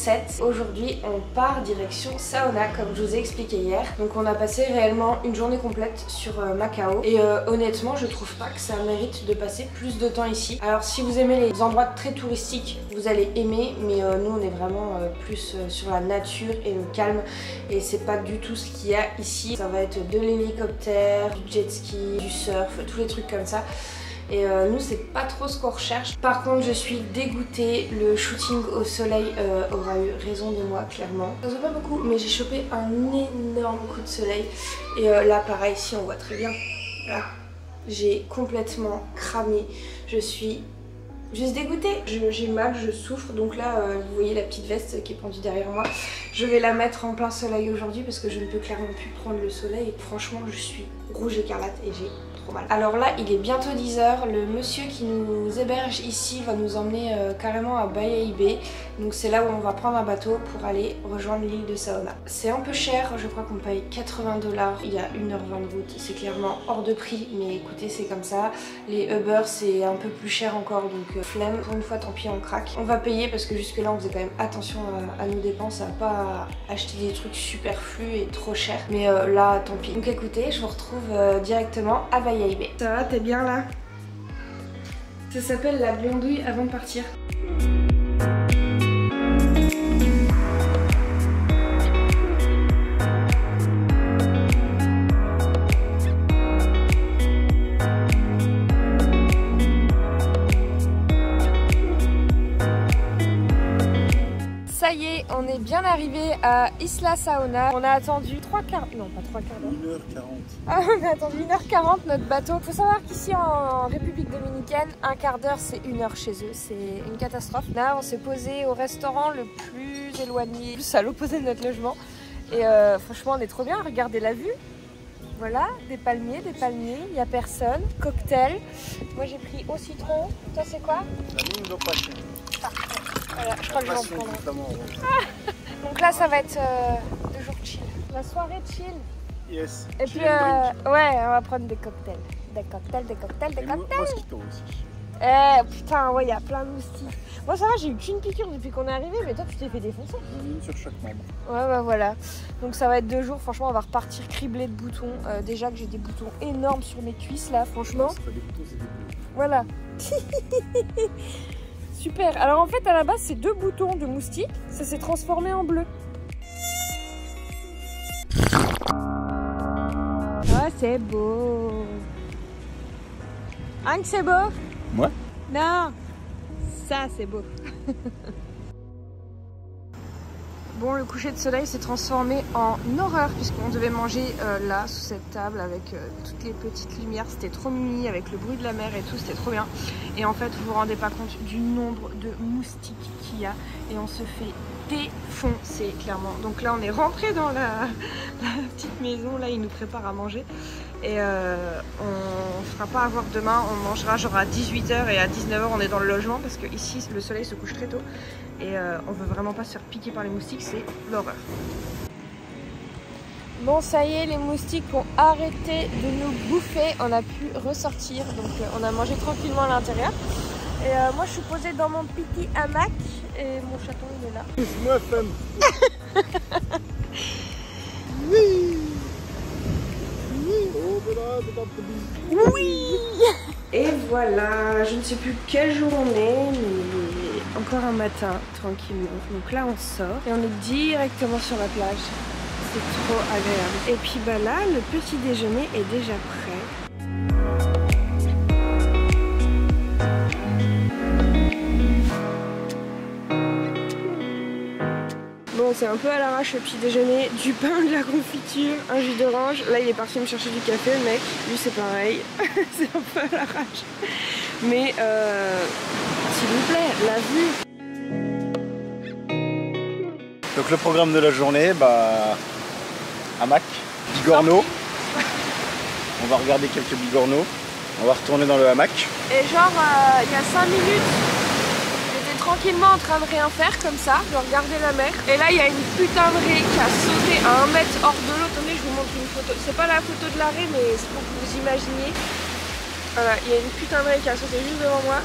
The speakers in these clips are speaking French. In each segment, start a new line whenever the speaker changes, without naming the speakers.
7. Aujourd'hui on part direction sauna comme je vous ai expliqué hier. Donc on a passé réellement une journée complète sur Macao et honnêtement je trouve pas que ça mérite de passer plus de temps ici. Alors si vous aimez les endroits très touristiques vous allez aimer, mais nous on est vraiment plus sur la nature et le calme et c'est pas du tout ce qu'il y a ici. Ça va être de l'hélicoptère, du jet ski, du surf, tous les trucs comme ça. Et nous c'est pas trop ce qu'on recherche. Par contre je suis dégoûtée, le shooting au soleil aura eu raison de moi clairement. Ça se voit pas beaucoup mais j'ai chopé un énorme coup de soleil. Et là pareil ici on voit très bien. Là j'ai complètement cramé. Je suis juste dégoûtée. J'ai mal, je souffre. Donc là vous voyez la petite veste qui est pendue derrière moi. Je vais la mettre en plein soleil aujourd'hui parce que je ne peux clairement plus prendre le soleil. Et franchement je suis rouge écarlate et j'ai mal. Alors là il est bientôt 10 h, le monsieur qui nous héberge ici va nous emmener carrément à Bayahibe, donc c'est là où on va prendre un bateau pour aller rejoindre l'île de Saona. C'est un peu cher, je crois qu'on paye 80 $, il y a 1h20 de route, c'est clairement hors de prix mais écoutez c'est comme ça, les Uber c'est un peu plus cher encore donc flemme, une fois tant pis on craque. On va payer parce que jusque là on faisait quand même attention à nos dépenses, à pas acheter des trucs superflus et trop chers, mais là tant pis. Donc écoutez je vous retrouve directement à Bayahibe. Ça va, t'es bien là? Ça s'appelle la blondouille avant de partir. Ça y est, on est bien arrivé à Isla Saona. On a attendu 3 quarts... Non, pas 3 quarts d'heure.
1h40.
Ah, on a attendu 1h40 notre bateau. Faut savoir qu'ici en République Dominicaine, un quart d'heure c'est 1 heure chez eux. C'est une catastrophe. Là, on s'est posé au restaurant le plus éloigné, plus à l'opposé de notre logement. Et franchement, on est trop bien. Regardez la vue. Voilà, des palmiers, il n'y a personne. Cocktail. Moi j'ai pris au citron. Toi c'est quoi?
La mine de passion.
Parfait. Voilà, je crois que je vais en prendre. Donc là ça va être 2 jours chill. La soirée chill.
Yes.
Et puis ouais, on va prendre des cocktails. Des cocktails.
Mosquito aussi.
Putain, ouais, il y a plein de moustiques. Moi ça va, j'ai eu qu'une piqûre depuis qu'on est arrivé, mais toi tu t'es fait défoncer.
Une sur chaque membre.
Ouais, bah voilà. Donc ça va être 2 jours, franchement on va repartir criblé de boutons. Déjà que j'ai des boutons énormes sur mes cuisses là, franchement.
C'est pas des boutons, c'est des bleus.
Voilà. Super. Alors en fait à la base c'est 2 boutons de moustiques, ça s'est transformé en bleu. Oh c'est beau. Hein que c'est beau?
Moi?
Non. Ça c'est beau. Bon, le coucher de soleil s'est transformé en horreur puisqu'on devait manger là, sous cette table avec toutes les petites lumières. C'était trop mimi avec le bruit de la mer et tout, c'était trop bien. Et en fait, vous vous rendez pas compte du nombre de moustiques qu'il y a et on se fait défoncer clairement. Donc là, on est rentré dans la petite maison, là, ils nous préparent à manger. Et on ne fera pas avoir demain, on mangera genre à 18 h et à 19 h on est dans le logement parce que ici le soleil se couche très tôt et on veut vraiment pas se faire piquer par les moustiques, c'est l'horreur. Bon ça y est, les moustiques ont arrêté de nous bouffer, on a pu ressortir donc on a mangé tranquillement à l'intérieur. Et moi je suis posée dans mon petit hamac et mon chaton il est là.
Moi femme. Oui.
Oui. Et voilà, je ne sais plus quel jour on est, mais encore un matin, tranquillement. Donc là on sort et on est directement sur la plage. C'est trop agréable. Et puis bah là, le petit déjeuner est déjà prêt. Bon, c'est un peu à l'arrache le petit déjeuner, du pain, de la confiture, un jus d'orange. Là, il est parti me chercher du café, le mec. Lui, c'est pareil. C'est un peu à l'arrache. Mais, s'il vous plaît, la vue.
Donc le programme de la journée, hamac, bigorneau. On va regarder quelques bigorneaux. On va retourner dans le hamac.
Et genre, il y a 5 minutes, tranquillement en train de rien faire comme ça, je regardais la mer et là il y a une putain de raie qui a sauté à 1 mètre hors de l'eau. Attendez, je vous montre une photo, c'est pas la photo de la raie mais c'est pour que vous imaginiez. Voilà, il y a une putain de raie qui a sauté juste devant moi,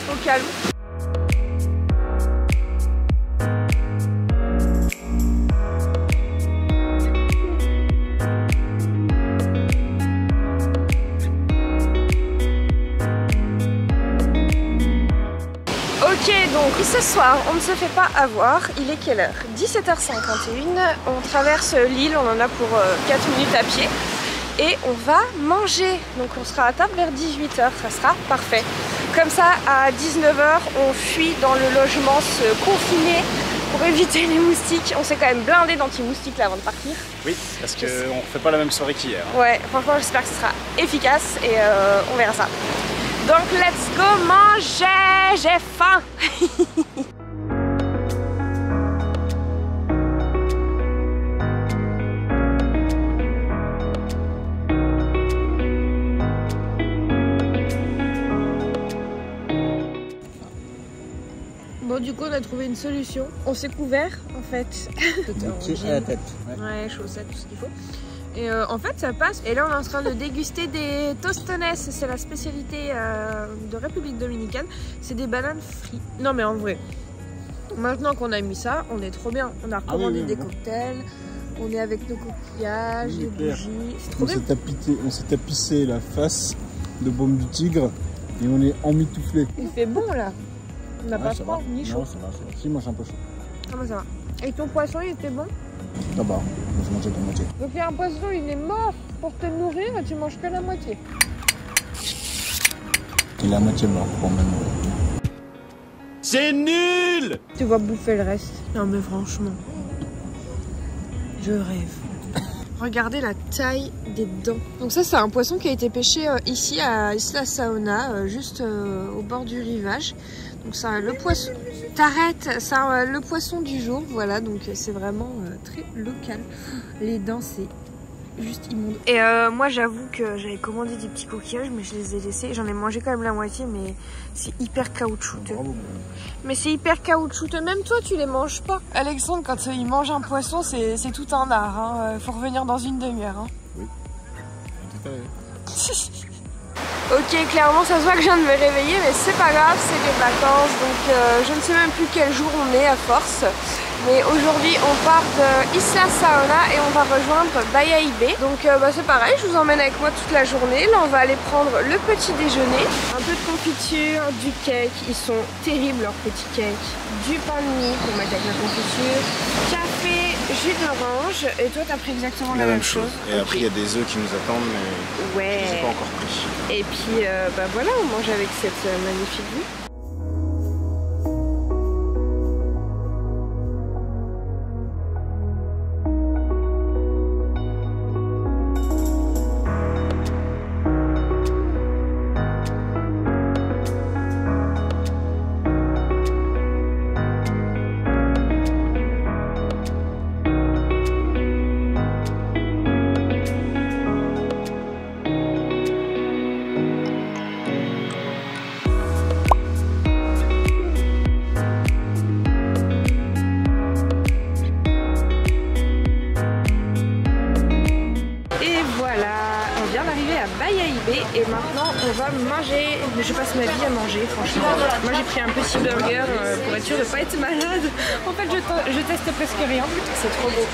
au calme. Et ce soir, on ne se fait pas avoir. Il est quelle heure? 17h51. On traverse l'île, on en a pour 4 minutes à pied. Et on va manger. Donc on sera à table vers 18h, ça sera parfait. Comme ça, à 19h, on fuit dans le logement, se confiner pour éviter les moustiques. On s'est quand même blindé d'anti-moustiques là avant de partir.
Oui, parce qu'on ne fait pas la même soirée qu'hier.
Ouais, franchement, j'espère que ce sera efficace et on verra ça. Donc, let's go manger! J'ai faim! Bon, du coup, on a trouvé une solution. On s'est couvert en fait.
À la tête.
Ouais, chaussettes, tout ce qu'il faut. Et en fait, ça passe. Et là, on est en train de déguster des tostones. C'est la spécialité de République Dominicaine. C'est des bananes frites. Non, mais en vrai, maintenant qu'on a mis ça, on est trop bien. On a recommandé des cocktails. On est avec nos coquillages, des bougies. C'est trop bien.
On s'est tapissé la face de baume du tigre et on est emmitouflé.
Il fait bon là. On n'a pas froid ni chaud.
Non, ça va. Si, moi c'est un peu chaud.
Ah, moi ça va. Et ton poisson, il était bon?
Ça va. Moi je mangeais la moitié.
Donc il y a un poisson, il est mort pour te nourrir et tu manges que la moitié.
Il est à moitié mort pour me nourrir.
C'est nul!
Tu vas bouffer le reste. Non mais franchement, je rêve. Regardez la taille des dents. Donc ça c'est un poisson qui a été pêché ici à Isla Saona, juste au bord du rivage. Donc ça, le poisson... T'arrêtes, c'est le poisson du jour, voilà, donc c'est vraiment très local. Les dents c'est juste immonde. Et moi j'avoue que j'avais commandé des petits coquillages mais je les ai laissés. J'en ai mangé quand même la moitié mais c'est hyper caoutchouteux.
Bravo.
Mais c'est hyper caoutchouteux, même toi tu les manges pas. Alexandre quand il mange un poisson c'est tout un art, hein. Faut revenir dans une demi-heure. Hein.
Oui, tout à fait.
Ok, clairement ça se voit que je viens de me réveiller mais c'est pas grave, c'est les vacances donc je ne sais même plus quel jour on est à force. Mais aujourd'hui on part de Isla Saona et on va rejoindre Bayahibe. Donc c'est pareil, je vous emmène avec moi toute la journée. Là on va aller prendre le petit déjeuner. Un peu de confiture, du cake, ils sont terribles leurs petits cakes. Du pain de mie pour mettre avec la confiture. Café, jus d'orange. Et toi t'as pris exactement la même chose.
Et après il y a des œufs qui nous attendent mais
ouais.
je les ai pas encore pris.
Et puis voilà, on mange avec cette magnifique vue. Et maintenant on va manger, je passe ma vie à manger franchement. Moi j'ai pris un petit burger pour être sûr de ne pas être malade. En fait je teste presque rien, c'est trop beau.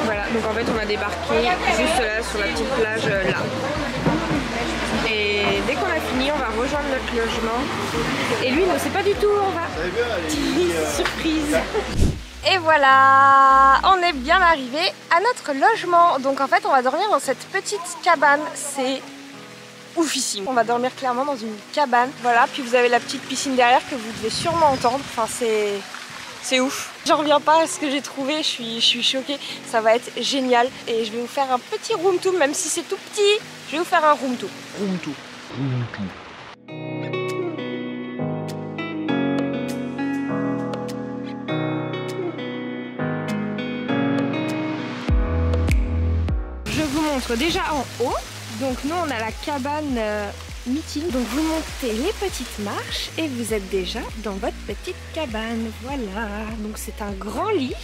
Voilà, donc en fait on a débarqué juste là sur la petite plage là. Et dès qu'on a fini on va rejoindre notre logement. Et lui il ne sait pas du tout où on va. Surprise. Et voilà, on est bien arrivé à notre logement. Donc en fait on va dormir dans cette petite cabane, c'est oufissime. On va dormir clairement dans une cabane, voilà. Puis vous avez la petite piscine derrière que vous devez sûrement entendre, enfin c'est ouf. J'en reviens pas à ce que j'ai trouvé, je suis choquée, ça va être génial. Et je vais vous faire un petit room tour, même si c'est tout petit, je vais vous faire un room tour.
Room tour. Room tour.
Déjà en haut, donc nous on a la cabane meeting, donc vous montez les petites marches et vous êtes déjà dans votre petite cabane, voilà. Donc c'est un grand lit,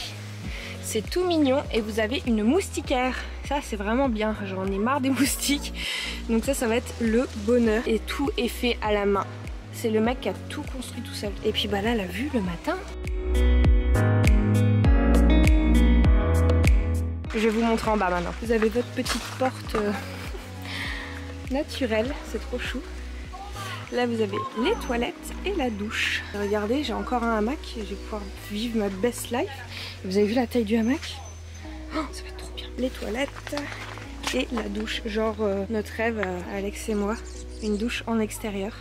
c'est tout mignon et vous avez une moustiquaire, ça c'est vraiment bien, j'en ai marre des moustiques, donc ça va être le bonheur et tout est fait à la main, c'est le mec qui a tout construit tout seul. Et puis bah là la vue le matin. Je vais vous montrer en bas maintenant. Vous avez votre petite porte naturelle, c'est trop chou. Là vous avez les toilettes et la douche. Regardez, j'ai encore un hamac, je vais pouvoir vivre ma best life. Vous avez vu la taille du hamac? Oh, ça va être trop bien. Les toilettes et la douche, genre notre rêve Alex et moi, une douche en extérieur.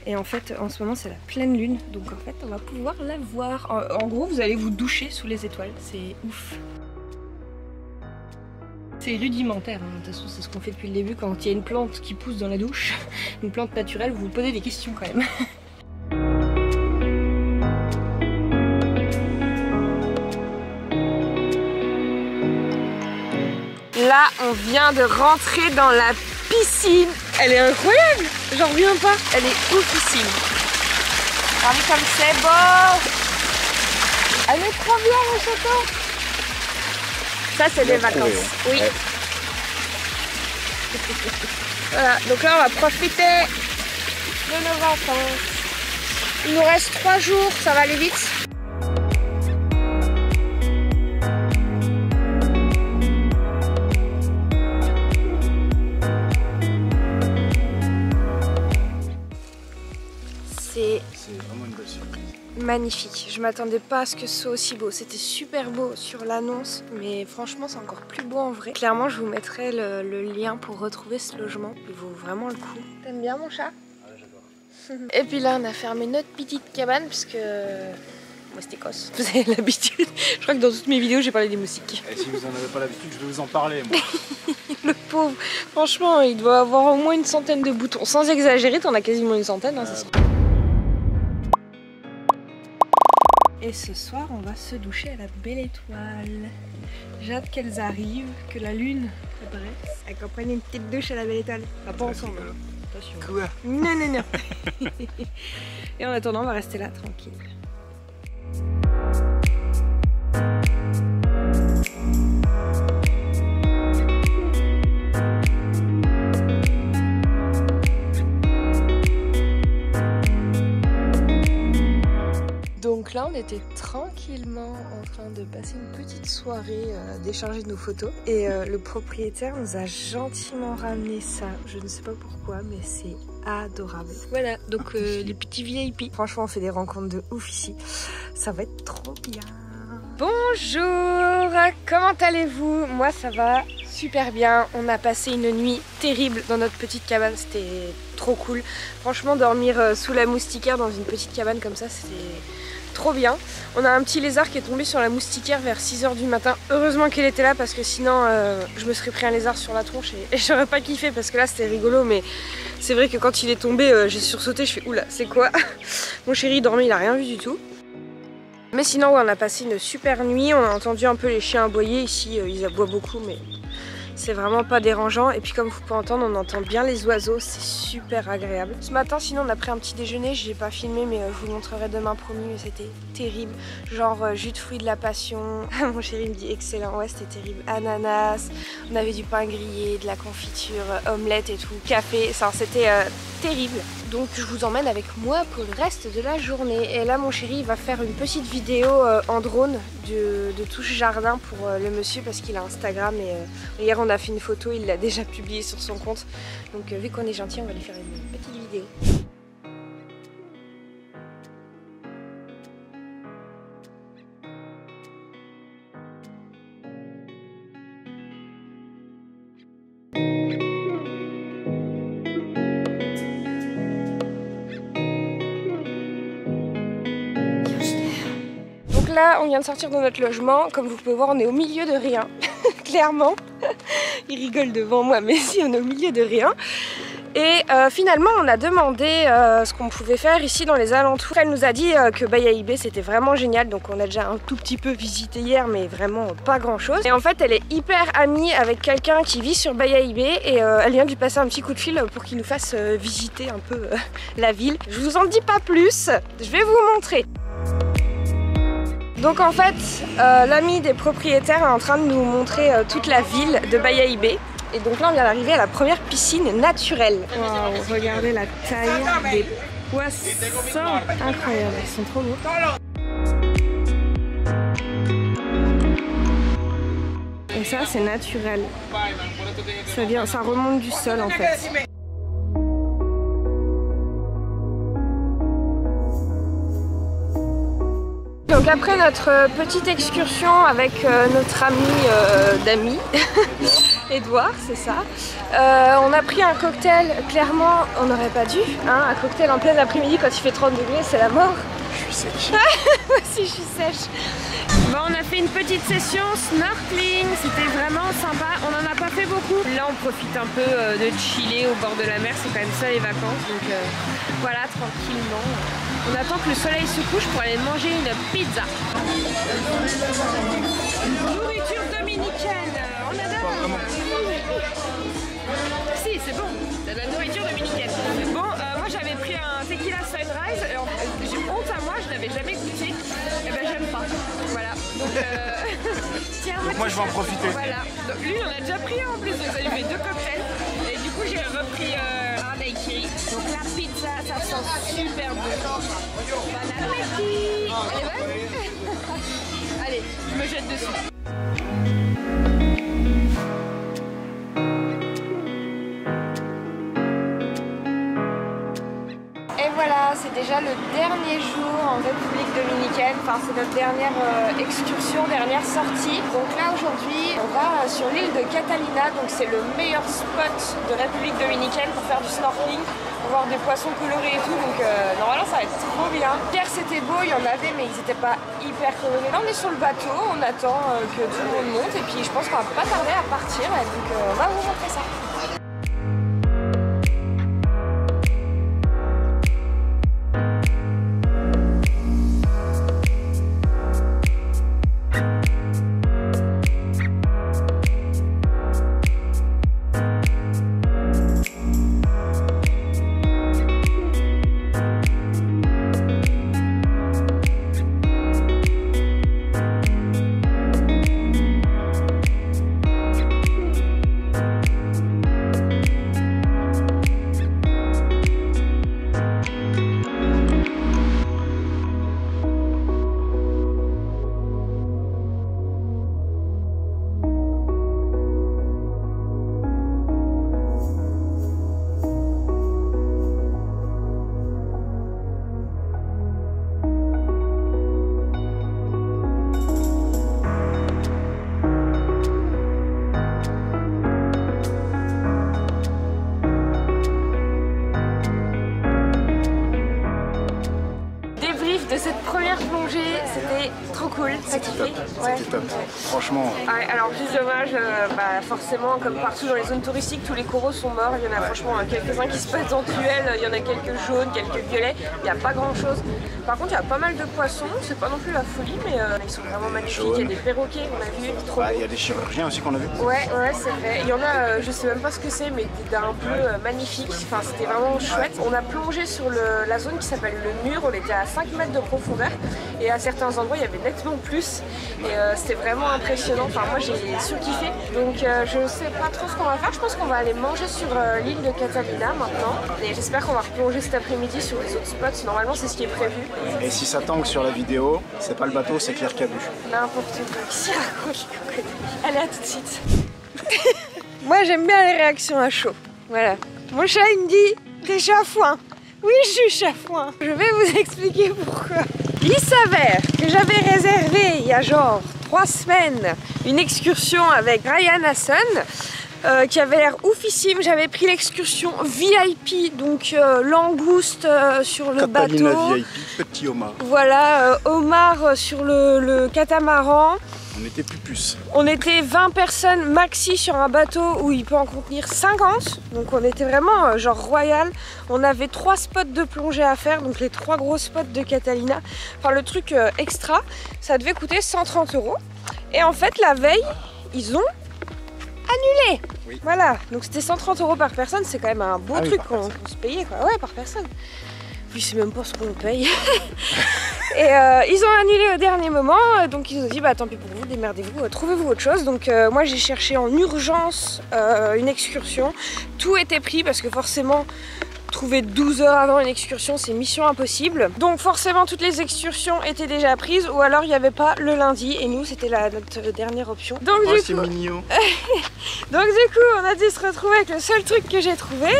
Et en fait en ce moment c'est la pleine lune, donc en fait on va pouvoir la voir. En gros vous allez vous doucher sous les étoiles, c'est ouf. C'est rudimentaire, hein. De toute façon c'est ce qu'on fait depuis le début quand il y a une plante qui pousse dans la douche, une plante naturelle, vous vous posez des questions quand même. Là on vient de rentrer dans la piscine. Elle est incroyable, j'en reviens pas. Elle est oufissime. Regardez comme c'est beau. Elle est trop bien mon château. Ça c'est des vacances, hein. Oui. Ouais. Voilà, donc là on va profiter de nos vacances. Il nous reste 3 jours, ça va aller vite.
C'est vraiment une belle surprise.
Magnifique, je m'attendais pas à ce que ce soit aussi beau. C'était super beau sur l'annonce, mais franchement c'est encore plus beau en vrai. Clairement je vous mettrai le lien pour retrouver ce logement. Il vaut vraiment le coup. T'aimes bien mon chat?
Ouais, j'adore.
Et puis là on a fermé notre petite cabane parce que... mousticos. Vous avez l'habitude. Je crois que dans toutes mes vidéos j'ai parlé des moustiques.
Et si vous en avez pas l'habitude, je vais vous en parler moi.
Le pauvre. Franchement il doit avoir au moins une centaine de boutons. Sans exagérer, t'en as quasiment une centaine, hein, c'est sûr. Et ce soir, on va se doucher à la belle étoile. J'ai hâte qu'elles arrivent, que la lune apparaisse et qu'on prenne une petite douche à la belle étoile. Pas ensemble. Attention.
Quoi?
Non, non, non. Et en attendant, on va rester là, tranquille. Donc là on était tranquillement en train de passer une petite soirée décharger de nos photos et le propriétaire nous a gentiment ramené ça, je ne sais pas pourquoi mais c'est adorable. Voilà, donc les petits VIP. Franchement on fait des rencontres de ouf ici, ça va être trop bien. Bonjour, comment allez-vous? Moi ça va super bien, on a passé une nuit terrible dans notre petite cabane, c'était trop cool. Franchement dormir sous la moustiquaire dans une petite cabane comme ça c'était trop bien. On a un petit lézard qui est tombé sur la moustiquaire vers 6 h du matin. Heureusement qu'elle était là parce que sinon je me serais pris un lézard sur la tronche et j'aurais pas kiffé parce que là c'était rigolo, mais c'est vrai que quand il est tombé j'ai sursauté, je fais oula c'est quoi? Mon chéri dormait, il a rien vu du tout. Mais sinon ouais, on a passé une super nuit, on a entendu un peu les chiens aboyer ici, ils aboient beaucoup mais c'est vraiment pas dérangeant. Et puis comme vous pouvez entendre, on entend bien les oiseaux, c'est super agréable. Ce matin sinon on a pris un petit déjeuner, je l'ai pas filmé mais je vous le montrerai demain promis, mais c'était terrible. Genre jus de fruits de la passion, mon chéri me dit excellent, ouais c'était terrible. Ananas, on avait du pain grillé, de la confiture, omelette et tout, café, c'était terrible. Donc je vous emmène avec moi pour le reste de la journée. Et là mon chéri va faire une petite vidéo en drone de tout ce jardin pour le monsieur parce qu'il a Instagram et hier on a fait une photo, il l'a déjà publiée sur son compte. Donc vu qu'on est gentil, on va lui faire une petite vidéo. Là on vient de sortir de notre logement, comme vous pouvez voir on est au milieu de rien, clairement. Il rigole devant moi mais si on est au milieu de rien. Et finalement on a demandé ce qu'on pouvait faire ici dans les alentours. Elle nous a dit que Bayahibe c'était vraiment génial, donc on a déjà un tout petit peu visité hier mais vraiment pas grand chose. Et en fait elle est hyper amie avec quelqu'un qui vit sur Bayahibe et elle vient de lui passer un petit coup de fil pour qu'il nous fasse visiter un peu la ville. Je vous en dis pas plus, je vais vous montrer. Donc en fait, l'ami des propriétaires est en train de nous montrer toute la ville de Bayahibe. Et donc là on vient d'arriver à la première piscine naturelle. Wow, regardez la taille des poissons. Incroyable, ils sont trop beaux. Et ça c'est naturel. Ça remonte du sol en fait. Donc après notre petite excursion avec notre ami d'amis, Edouard, c'est ça, on a pris un cocktail, clairement on n'aurait pas dû, hein, un cocktail en plein après-midi quand il fait 30 degrés, c'est la mort.
Je suis sèche.
Moi aussi je suis sèche. Bon, on a fait une petite session snorkeling, c'était vraiment sympa, on n'en a pas fait beaucoup. Là on profite un peu de chiller au bord de la mer, c'est quand même ça les vacances, donc voilà, tranquillement. On attend que le soleil se couche pour aller manger une pizza. Nourriture dominicaine, on adore. Si, c'est bon, c'est de la nourriture dominicaine. Bon, moi j'avais pris un tequila sunrise, j'ai honte à moi, je n'avais jamais goûté. Et ben j'aime pas. Voilà. Donc tiens,
moi je vais en profiter.
Voilà. Donc lui on a déjà pris en plus, donc ça lui fait 2 cocktails. Et du coup j'ai repris un daiquiri. Donc la pizza, ça sent super bon. Bon appétit. Elle est bonne. Allez, je me jette dessus. Voilà, c'est déjà le dernier jour en République dominicaine, enfin c'est notre dernière excursion, dernière sortie. Donc là aujourd'hui on va sur l'île de Catalina, donc c'est le meilleur spot de République dominicaine pour faire du snorkeling, pour voir des poissons colorés et tout, donc normalement ça va être trop bien. Hier c'était beau, il y en avait mais ils n'étaient pas hyper colorés. Là on est sur le bateau, on attend que tout le monde monte et puis je pense qu'on va pas tarder à partir, donc on va vous montrer ça. De cette première plongée, c'était trop cool.
C'était top,
ouais.
C'était top. Franchement.
Ouais, alors juste dommage, forcément comme partout dans les zones touristiques, tous les coraux sont morts. Il y en a franchement quelques-uns qui se passent en tuelle, il y en a quelques jaunes, quelques violets, il n'y a pas grand chose. Par contre il y a pas mal de poissons, c'est pas non plus la folie, mais ils sont vraiment magnifiques. Il y a des perroquets qu'on a vu, trop beaux.
Il y a des chirurgiens aussi qu'on a vu.
Ouais, c'est vrai. Il y en a, je sais même pas ce que c'est, mais d'un bleu magnifique. Enfin, c'était vraiment chouette. On a plongé sur la zone qui s'appelle le mur, on était à 5 mètres de profondeur et à certains endroits il y avait nettement plus et c'était vraiment impressionnant. Enfin, moi j'ai surkiffé. Donc je sais pas trop ce qu'on va faire. Je pense qu'on va aller manger sur l'île de Catalina maintenant et j'espère qu'on va replonger cet après-midi sur les autres spots. Normalement c'est ce qui est prévu.
Et si ça tangue sur la vidéo, c'est pas le bateau, c'est Claire qui a bu.
N'importe quoi. Qui raconte les cocottes. Allez, à tout de suite. Moi j'aime bien les réactions à chaud. Voilà. Mon chat il me dit t'es chafouin. Oui, je suis chafouin. Je vais vous expliquer pourquoi. Il s'avère que j'avais réservé il y a genre 3 semaines une excursion avec Ryan Hassan qui avait l'air oufissime. J'avais pris l'excursion VIP, donc langouste sur le
Catalina
bateau.
VIP, petit homard.
Voilà, homard sur le catamaran.
On était plus puces.
On était 20 personnes maxi sur un bateau où il peut en contenir 50. Donc on était vraiment genre royal. On avait 3 spots de plongée à faire, donc les 3 gros spots de Catalina. Enfin le truc extra, ça devait coûter 130 €. Et en fait la veille, ils ont annulé.
Oui.
Voilà, donc c'était 130 € par personne, c'est quand même un beau truc qu'on se payait quoi. Ouais, par personne. Puis c'est même pas ce qu'on paye. Et ils ont annulé au dernier moment, donc ils ont dit bah tant pis pour vous, démerdez-vous, trouvez-vous autre chose. Donc moi j'ai cherché en urgence une excursion. Tout était pris parce que forcément trouver 12 heures avant une excursion c'est mission impossible. Donc forcément toutes les excursions étaient déjà prises ou alors il n'y avait pas le lundi et nous c'était notre dernière option. Donc
oh,
du coup,
mignon.
donc du coup on a dû se retrouver avec le seul truc que j'ai trouvé.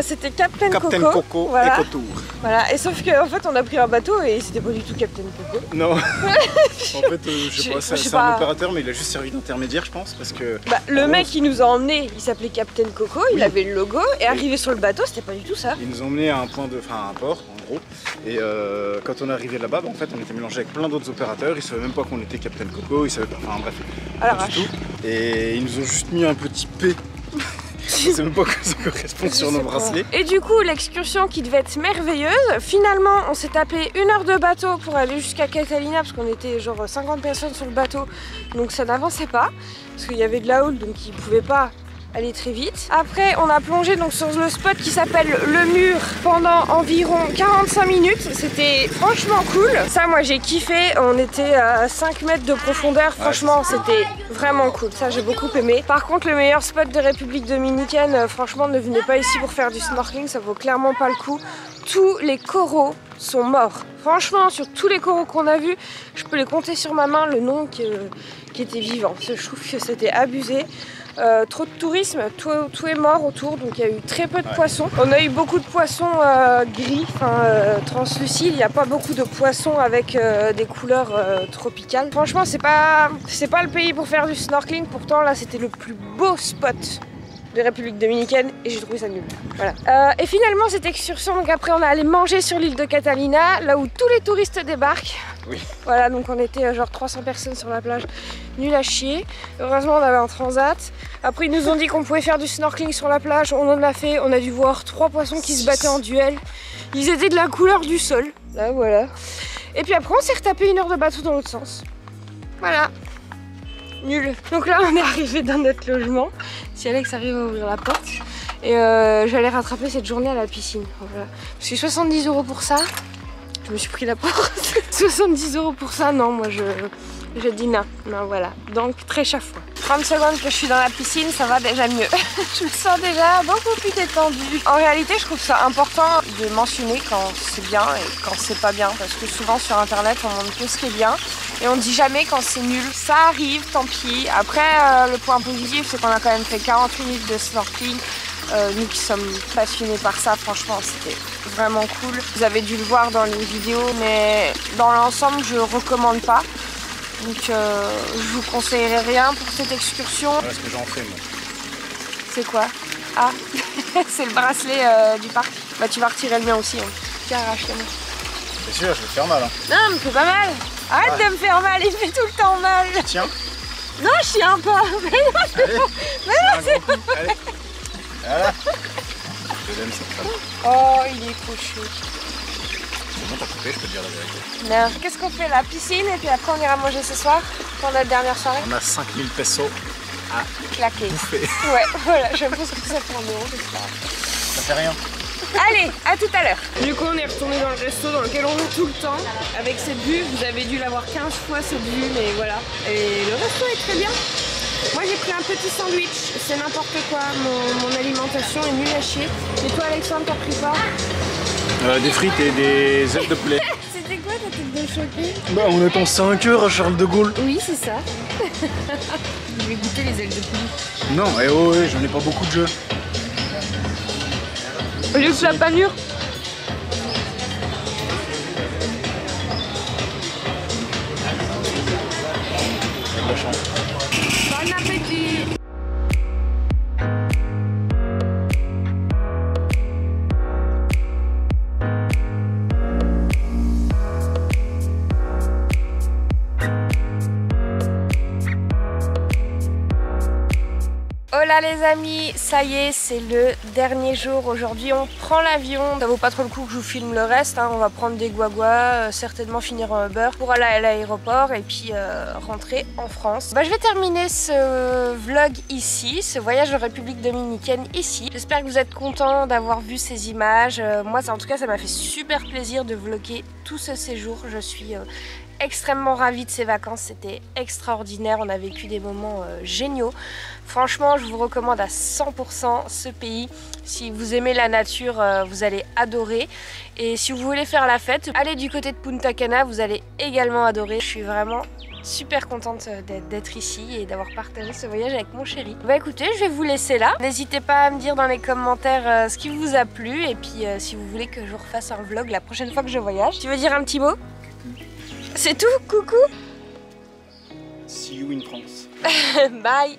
C'était Captain
Captain
Coco.
Coco
Voilà.
Ecotour.
Voilà, et sauf qu'en fait on a pris un bateau et c'était pas du tout Captain Coco.
Non. En fait, je sais pas,
je sais
c'est
pas.
un opérateur, mais il a juste servi d'intermédiaire, je pense, parce que.
Bah, le mec qui nous a emmenés, il s'appelait Captain Coco, il
Oui.
avait le logo, et arrivé sur le bateau, c'était pas du tout ça.
Ils nous ont emmenés à un point de, enfin à un port, en gros. Et quand on est arrivé là-bas, bah, en fait, on était mélangé avec plein d'autres opérateurs. Ils savaient même pas qu'on était Captain Coco, ils savaient pas, enfin bref,
À
pas
l'arrache.
du tout. Et ils nous ont juste mis un petit P. Je sais même pas quoi ça correspond sur nos bracelets.
Et du coup, l'excursion qui devait être merveilleuse, finalement, on s'est tapé 1 heure de bateau pour aller jusqu'à Catalina parce qu'on était genre 50 personnes sur le bateau, donc ça n'avançait pas parce qu'il y avait de la houle, donc ils pouvaient pas aller très vite. Après, on a plongé donc sur le spot qui s'appelle Le Mur pendant environ 45 minutes. C'était franchement cool. Ça, moi, j'ai kiffé. On était à 5 mètres de profondeur. Franchement, c'était vraiment cool. Ça, j'ai beaucoup aimé. Par contre, le meilleur spot de République Dominicaine, franchement, ne venez pas ici pour faire du snorkeling. Ça vaut clairement pas le coup. Tous les coraux sont morts. Franchement, sur tous les coraux qu'on a vus, je peux les compter sur ma main le nom qui était vivant. Je trouve que c'était abusé. Trop de tourisme, tout est mort autour, donc il y a eu très peu de poissons. On a eu beaucoup de poissons gris, translucides, il n'y a pas beaucoup de poissons avec des couleurs tropicales. Franchement, c'est pas le pays pour faire du snorkeling, pourtant là c'était le plus beau spot de République Dominicaine et j'ai trouvé ça nul. Voilà. Et finalement cette excursion, donc après on est allé manger sur l'île de Catalina, là où tous les touristes débarquent.
Oui.
Voilà, donc on était genre 300 personnes sur la plage, nul à chier. Heureusement on avait un transat. Après ils nous ont dit qu'on pouvait faire du snorkeling sur la plage, on en a fait, on a dû voir 3 poissons qui se battaient en duel. Ils étaient de la couleur du sol, là voilà. Et puis après on s'est retapé 1 heure de bateau dans l'autre sens. Voilà. Nul. Donc là on est arrivé dans notre logement. Si Alex arrive à ouvrir la porte. Et j'allais rattraper cette journée à la piscine. Voilà. Je suis 70 € pour ça. Je me suis pris la porte. 70 € pour ça, non, moi je dis non. Non, voilà. Donc très chafouin. 30 secondes que je suis dans la piscine, ça va déjà mieux. Je me sens déjà beaucoup plus détendue. En réalité, je trouve ça important de mentionner quand c'est bien et quand c'est pas bien. Parce que souvent sur internet, on montre que ce qui est bien. Et on dit jamais quand c'est nul. Ça arrive, tant pis. Après, le point positif, c'est qu'on a quand même fait 40 minutes de snorkeling. Nous qui sommes passionnés par ça, franchement, c'était vraiment cool. Vous avez dû le voir dans les vidéos, mais dans l'ensemble, je recommande pas. Donc, je vous conseillerais rien pour cette excursion.
Voilà ce que j'en fais, moi.
C'est quoi? Ah, c'est le bracelet du parc. Bah, tu vas retirer le mien aussi. Hein. Tiens, arrache-le-moi.
C'est sûr, je vais te faire mal. Hein.
Non, il me fait pas mal. Arrête de me faire mal, il me fait tout le temps mal.
Tiens.
Non, je tiens pas. Mais non, je
Allez,
mais non,
un gros coup. Allez. Voilà. Je l'aime cette femme.
Oh, il est cochon.
C'est bon, t'as coupé, je peux te dire la vérité.
Merde. Qu'est-ce qu'on fait? La piscine et puis après on ira manger ce soir pour notre dernière soirée.
On a 5000 pesos à
Claquer.
bouffer.
Ouais, voilà, je pense que ça fait 1 €, j'espère.
Ça fait rien.
Allez, à tout à l'heure. Du coup, on est retourné dans le resto dans lequel on est tout le temps avec cette vue. Vous avez dû l'avoir 15 fois cette vue, mais voilà. Et le resto est très bien. Moi, j'ai pris un petit sandwich. C'est n'importe quoi. Mon alimentation est nulle à chier. Et toi, Alexandre, t'as pris quoi?
Des frites et des ailes de poulet.
C'était quoi ta tête de choquée?
Bah, on est en 5 heures à Charles de Gaulle.
Oui, c'est ça. Je vais goûter les ailes de poulet.
Non, eh oh, ouais, j'en ai pas beaucoup de jeux.
Au lieu que la panure.
La chance.
Bon appétit. Hola les amis, ça y est, c'est le dernier jour. Aujourd'hui on prend l'avion. Ça vaut pas trop le coup que je vous filme le reste, hein. On va prendre des guaguas, certainement finir en Uber pour aller à l'aéroport et puis rentrer en France. Bah, je vais terminer ce vlog ici, ce voyage en République Dominicaine ici. J'espère que vous êtes contents d'avoir vu ces images. Moi en tout cas ça m'a fait super plaisir de vlogger tout ce séjour. Je suis extrêmement ravie de ces vacances, c'était extraordinaire, on a vécu des moments géniaux. Franchement, je vous recommande à 100% ce pays. Si vous aimez la nature, vous allez adorer. Et si vous voulez faire la fête, allez du côté de Punta Cana, vous allez également adorer. Je suis vraiment super contente d'être ici et d'avoir partagé ce voyage avec mon chéri. Bah écoutez, je vais vous laisser là. N'hésitez pas à me dire dans les commentaires ce qui vous a plu et puis si vous voulez que je vous refasse un vlog la prochaine fois que je voyage. Tu veux dire un petit mot? C'est tout? Coucou.
See you in France.
Bye.